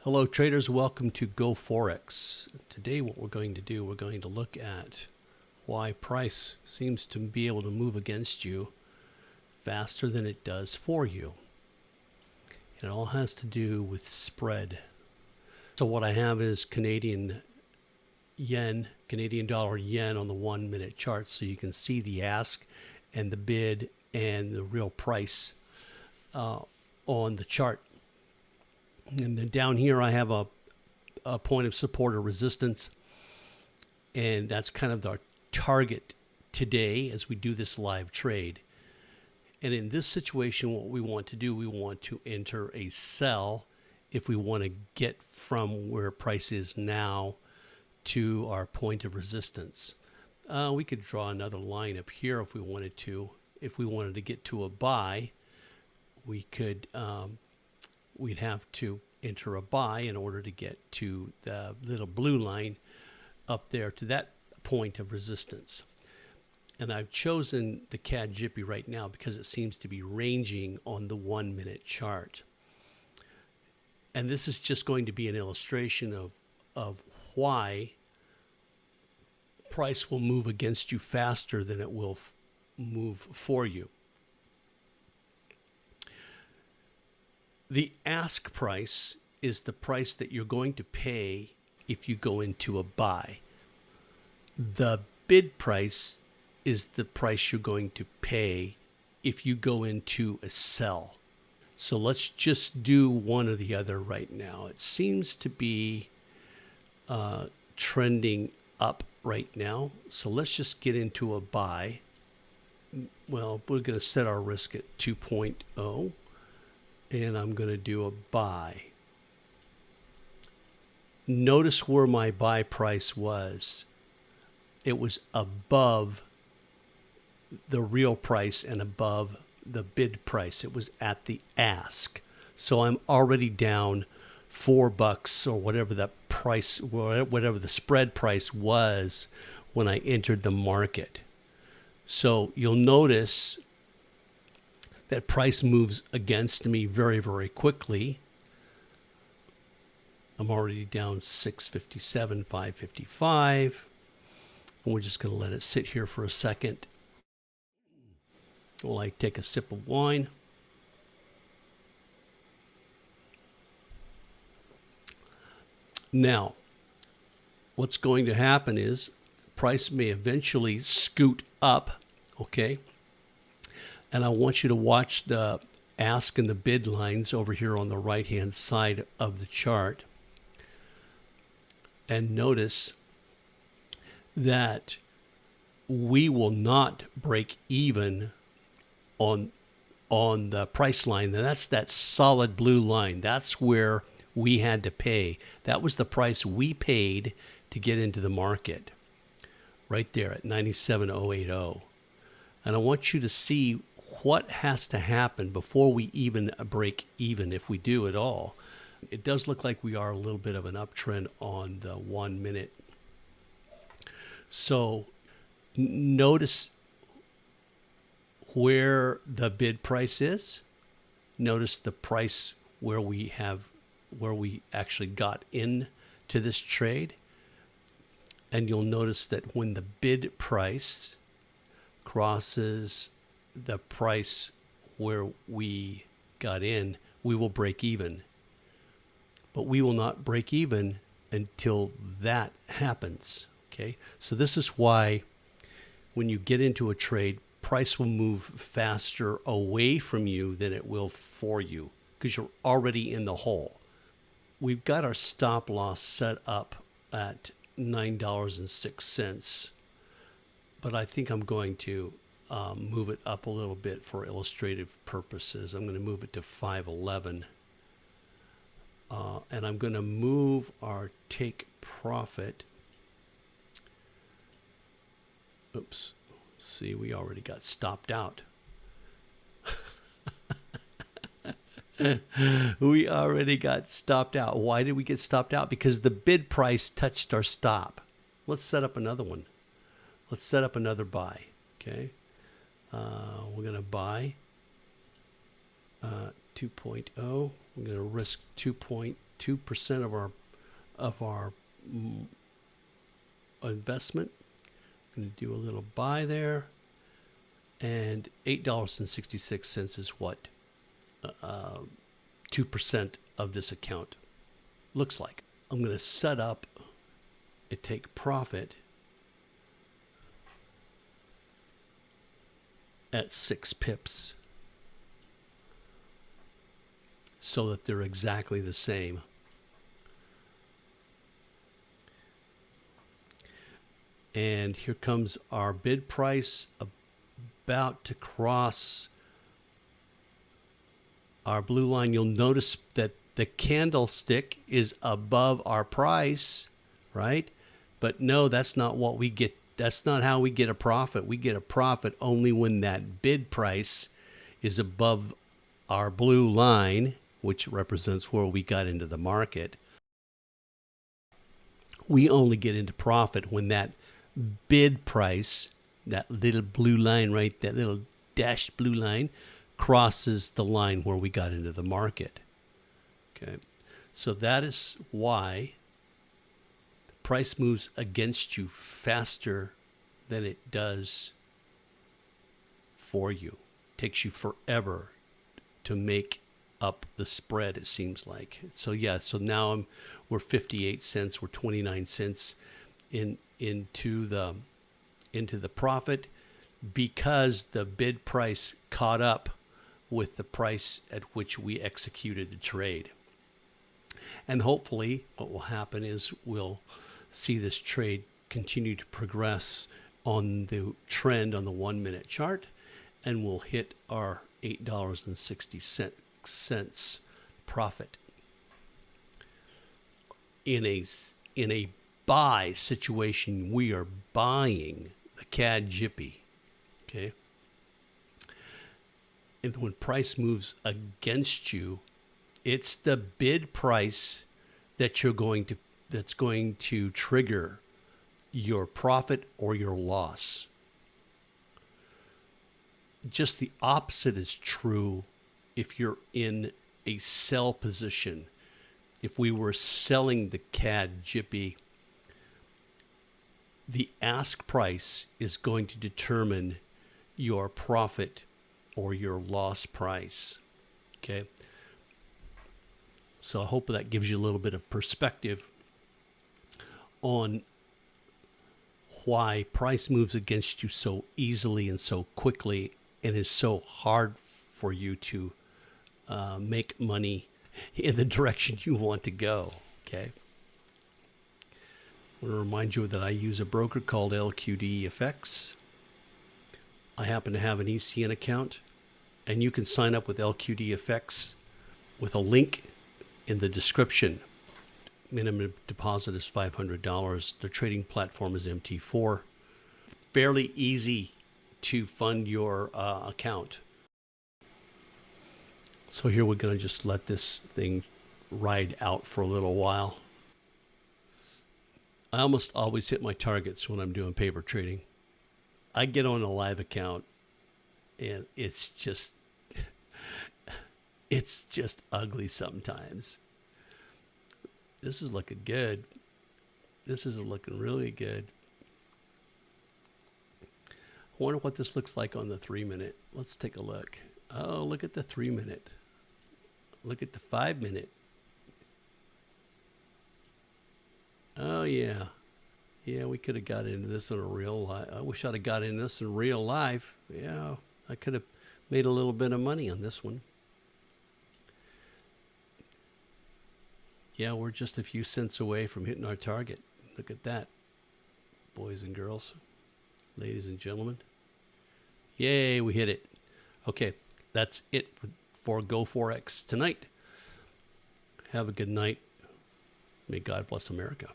Hello traders, welcome to Go Forex. Today what we're going to do, we're going to look at why price seems to be able to move against you faster than it does for you. It all has to do with spread. So what I have is Canadian dollar yen on the 1 minute chart, so you can see the ask and the bid and the real price on the chart. And then down here I have a point of support or resistance, and that's kind of our target today as we do this live trade. And in this situation, what we want to do, we want to enter a sell if we want to get from where price is now to our point of resistance. We could draw another line up here if we wanted to. If we wanted to get to a buy, we could we'd have to enter a buy in order to get to the little blue line up there to that point of resistance. And I've chosen the CAD Jippy right now because it seems to be ranging on the 1 minute chart. And this is just going to be an illustration of why price will move against you faster than it will move for you. The ask price is the price that you're going to pay if you go into a buy. The bid price is the price you're going to pay if you go into a sell. So let's just do one or the other right now. It seems to be trending up right now. So let's just get into a buy. Well, we're going to set our risk at 2.0. And I'm going to do a buy. Notice where my buy price was. It was above the real price and above the bid price. It was at the ask. So I'm already down $4 or whatever the price, whatever the spread price was when I entered the market. So you'll notice that price moves against me very, very quickly. I'm already down 657, 555. And we're just going to let it sit here for a second while I take a sip of wine. Now, what's going to happen is price may eventually scoot up, okay? And I want you to watch the ask and the bid lines over here on the right-hand side of the chart. And notice that we will not break even on the price line. And that's that solid blue line. That's where we had to pay. That was the price we paid to get into the market. Right there at 97,080. And I want you to see what has to happen before we even break even, if we do at all. It does look like we are a little bit of an uptrend on the 1 minute. So notice where the bid price is. Notice the price where we actually got into this trade. And you'll notice that when the bid price crosses the price where we got in, we will break even. But we will not break even until that happens. Okay? So this is why when you get into a trade, price will move faster away from you than it will for you, because you're already in the hole. We've got our stop loss set up at $9.06, but I think I'm going to move it up a little bit for illustrative purposes. I'm going to move it to 511. And I'm going to move our take profit. Oops. See, we already got stopped out. We already got stopped out. Why did we get stopped out? Because the bid price touched our stop. Let's set up another one. Let's set up another buy. Okay. We're going to buy 2.0. We're going to risk 2.0. 2% of our investment. I'm going to do a little buy there, and $8.66 is what 2% of this account looks like. I'm going to set up a take profit at 6 pips so that they're exactly the same. And here comes our bid price, about to cross our blue line. You'll notice that the candlestick is above our price, right? But no, that's not what we get. That's not how we get a profit. We get a profit only when that bid price is above our blue line, which represents where we got into the market. We only get into profit when that bid price, that little blue line, right, that little dashed blue line, crosses the line where we got into the market. Okay, so that is why the price moves against you faster than it does for you. It takes you forever to make up the spread, it seems like. So yeah, so now we're 58 cents, we're 29 cents into the profit because the bid price caught up with the price at which we executed the trade. And hopefully what will happen is we'll see this trade continue to progress on the trend on the 1 minute chart, and we'll hit our $8.66 profit. In a buy situation, we are buying the CAD Jippy. Okay. And when price moves against you, it's the bid price that's going to trigger your profit or your loss. Just the opposite is true if you're in a sell position. If we were selling the CAD Jippy, the ask price is going to determine your profit or your loss price. Okay. So I hope that gives you a little bit of perspective on why price moves against you so easily and so quickly, and is so hard for you to make money in the direction you want to go. Okay. I want to remind you that I use a broker called LQDFX. I happen to have an ECN account, and you can sign up with LQDFX with a link in the description. Minimum deposit is $500. The trading platform is MT4. Fairly easy to fund your account. So here we're going to just let this thing ride out for a little while. I almost always hit my targets when I'm doing paper trading. I get on a live account and it's just ugly sometimes. This is looking good. This is looking really good. I wonder what this looks like on the 3 minute. Let's take a look. Oh, look at the 3 minute. Look at the 5 minute. Oh, yeah. Yeah, we could have got into this in a real life. I wish I'd have got into this in real life. Yeah, I could have made a little bit of money on this one. Yeah, we're just a few cents away from hitting our target. Look at that, boys and girls, ladies and gentlemen. Yay, we hit it. Okay, that's it for Go Forex tonight. Have a good night. May God bless America.